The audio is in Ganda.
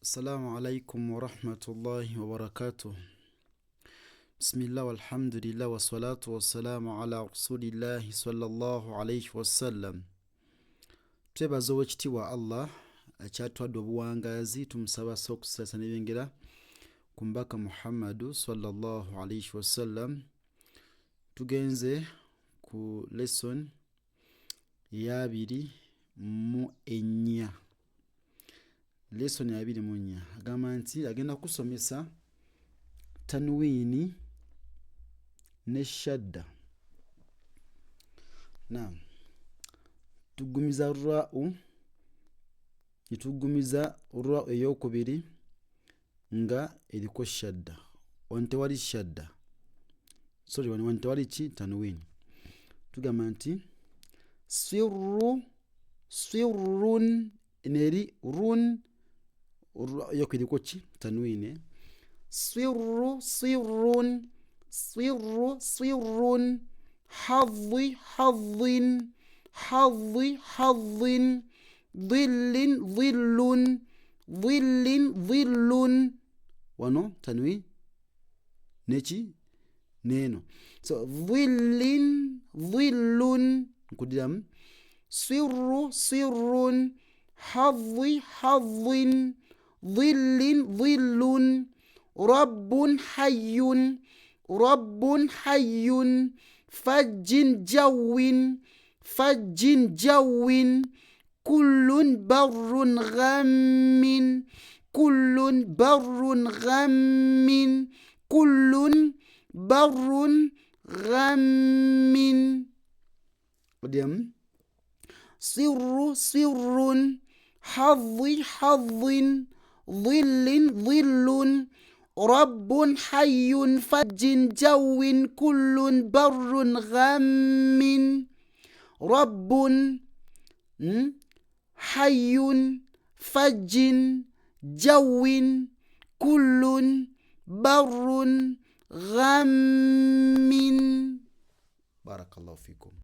السلام عليكم ورحمة الله وبركاته. بسم الله والحمد لله والصلاة والسلام على رسول الله صلى الله عليه وسلم. twebaza owekitiibwa Allah akyatwadde obuwangazi, tumusaba okusaasa n'ebyengera ku mbaka Muhammadu sallallahu alaihi wasallam. Tugenze ku lesson ya 24. Lesson ya 24 agamba nti agenda kusomesa tanwini ne shadda. Naam, tugumiza ra'u, nitugumiza ra'u ey'okubiri nga eriko shadda. Wantewali shadda, sorry, wantewali ki tanwini. Tugamba nti sirru, sirrun, neri run yokwiriko ki tanwini. Sirru, sirrun, sirru, sirrun, hadhi, hadhin, hadhi, hadhin, dhillin, dhillun, dhillin, dhillun. Wano tanwi neki neno. So dhillin, dhillun, nkudiramu sirru, sirrun, hadhi, hadhin, dhillin, dhillun, rabbun hayyun, rabbun hayyun, fajjin jawwin, fajjin jawwin, kullun barrun ghammin, kullun barrun ghammin, kullun barrun ghammin. Sirru, sirrun, hadhi, hadhin, dhillin, dhillun, rabbun hayyun, fajjin jawwin, kullun barrun ghammin. Rabbun hayyun, fajjin jawwin, kullun barrun ghammin. Barakallahu fikum.